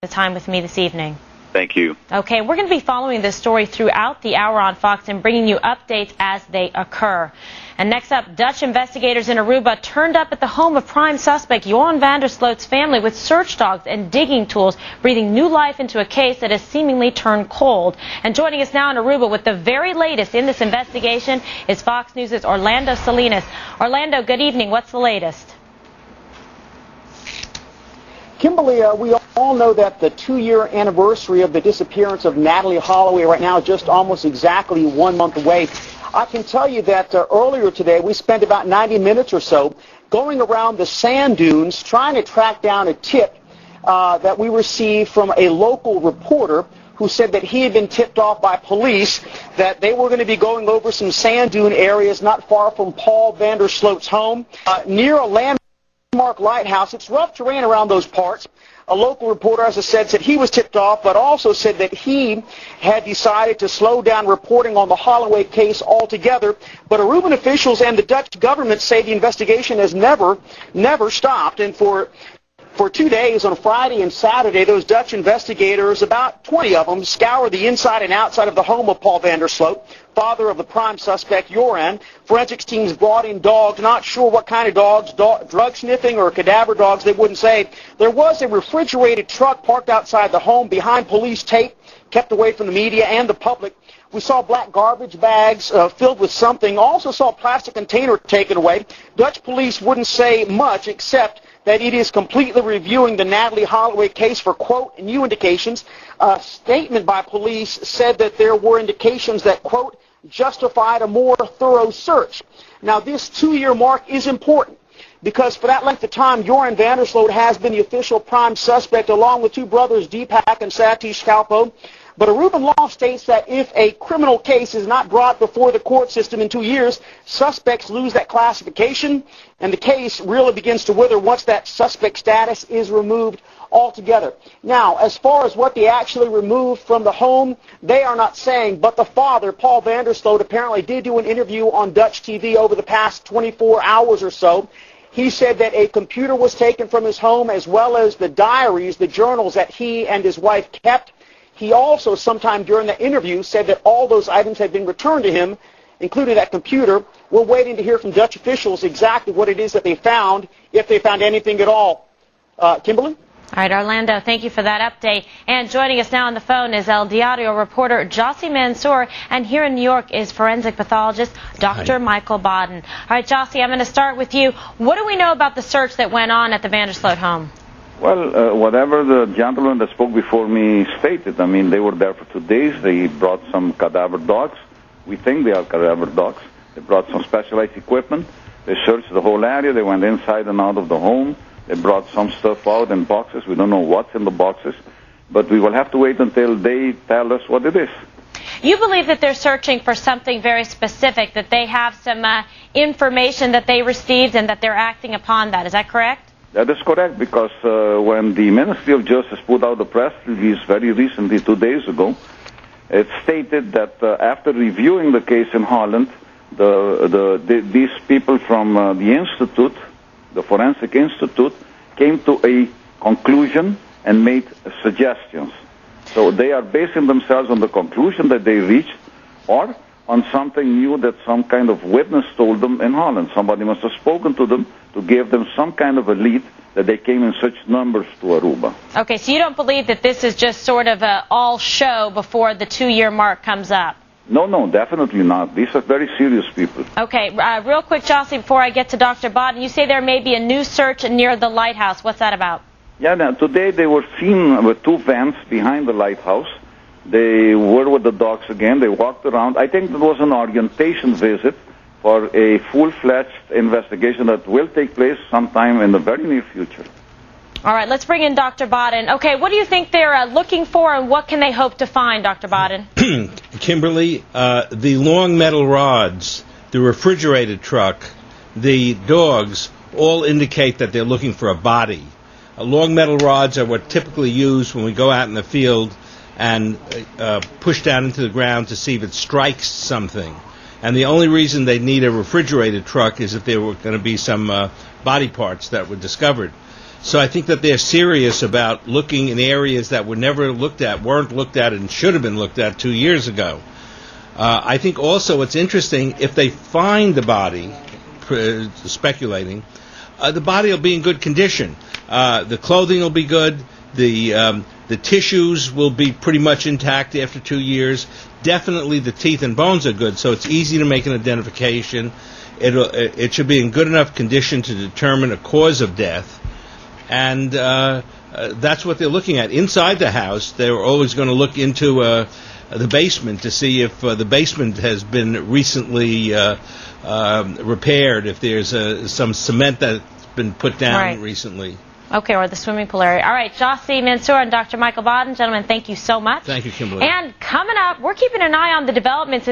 The time with me this evening. Thank you. Okay, we're going to be following this story throughout the hour on Fox and bringing you updates as they occur. And next up, Dutch investigators in Aruba turned up at the home of prime suspect Johan van der Sloot's family with search dogs and digging tools, breathing new life into a case that has seemingly turned cold. And joining us now in Aruba with the very latest in this investigation is Fox News' Orlando Salinas. Orlando, good evening. What's the latest? Kimberly, we all know that the 2-year anniversary of the disappearance of Natalee Holloway right now is just almost exactly 1 month away. I can tell you that earlier today we spent about 90 minutes or so going around the sand dunes trying to track down a tip that we received from a local reporter who said that he had been tipped off by police that they were going to be going over some sand dune areas not far from Paul van der Sloot's home near a landmark lighthouse. It's rough terrain around those parts. A local reporter, as I said he was tipped off, but also said that he had decided to slow down reporting on the Holloway case altogether. But Aruban officials and the Dutch government say the investigation has never stopped. And for 2 days, on Friday and Saturday, those Dutch investigators, about 20 of them, scoured the inside and outside of the home of Paul van der Sloot, father of the prime suspect, Johan. Forensics teams brought in dogs, not sure what kind of dogs, drug sniffing or cadaver dogs, they wouldn't say. There was a refrigerated truck parked outside the home behind police tape, kept away from the media and the public. We saw black garbage bags filled with something. Also saw a plastic container taken away. Dutch police wouldn't say much except that it is completely reviewing the Natalee Holloway case for, quote, new indications. A statement by police said that there were indications that, quote, justified a more thorough search. Now, this 2-year mark is important because for that length of time, Johan van der Sloot has been the official prime suspect along with two brothers, Deepak and Satish Kalpo. But Aruban law states that if a criminal case is not brought before the court system in 2 years, suspects lose that classification, and the case really begins to wither once that suspect status is removed altogether. Now, as far as what they actually removed from the home, they are not saying, but the father, Paul van der Sloot, apparently did do an interview on Dutch TV over the past 24 hours or so. He said that a computer was taken from his home as well as the diaries, the journals that he and his wife kept. He also, sometime during the interview, said that all those items had been returned to him, including that computer. We're waiting to hear from Dutch officials exactly what it is that they found, if they found anything at all. Kimberly? All right, Orlando, thank you for that update. And joining us now on the phone is El Diario reporter Jossie Mansour, and here in New York is forensic pathologist Dr. Michael Baden. All right, Jossie, I'm going to start with you. What do we know about the search that went on at the van der Sloot home? Well, whatever the gentleman that spoke before me stated, I mean, they were there for 2 days. They brought some cadaver dogs. We think they are cadaver dogs. They brought some specialized equipment. They searched the whole area. They went inside and out of the home. They brought some stuff out in boxes. We don't know what's in the boxes, but we will have to wait until they tell us what it is. You believe that they're searching for something very specific, that they have some information that they received and that they're acting upon that. Is that correct? That is correct, because when the Ministry of Justice put out a press release very recently, 2 days ago, it stated that after reviewing the case in Holland, these people from the Institute, the Forensic Institute, came to a conclusion and made suggestions. So they are basing themselves on the conclusion that they reached or on something new that some kind of witness told them in Holland. Somebody must have spoken to them to give them some kind of a lead that they came in such numbers to Aruba. Okay, so you don't believe that this is just sort of a all show before the 2-year mark comes up? No, definitely not. These are very serious people. Okay, real quick, Jossie, before I get to Dr. Baden, you say there may be a new search near the lighthouse. What's that about? Yeah, now, today they were seen with 2 vans behind the lighthouse. They were with the dogs again. They walked around. I think it was an orientation visit for a full-fledged investigation that will take place sometime in the very near future. All right, let's bring in Dr. Baden. Okay, what do you think they're looking for, and what can they hope to find, Dr. Baden? Kimberly, the long metal rods, the refrigerated truck, the dogs all indicate that they're looking for a body. Long metal rods are what typically used when we go out in the field and push down into the ground to see if it strikes something. And the only reason they need a refrigerated truck is if there were going to be some body parts that were discovered. So I think that they're serious about looking in areas that were never looked at, weren't looked at, and should have been looked at 2 years ago. I think also it's interesting, if they find the body, speculating, the body will be in good condition. The clothing will be good. The tissues will be pretty much intact after 2 years. Definitely the teeth and bones are good, so it's easy to make an identification. It should be in good enough condition to determine a cause of death. And that's what they're looking at. Inside the house, they're always going to look into the basement to see if the basement has been recently repaired, if there's some cement that's been put down recently. Okay, or the swimming pool area. All right, Jassi Mansour and Dr. Michael Baden, gentlemen, thank you so much. Thank you, Kimberly. And coming up, we're keeping an eye on the developments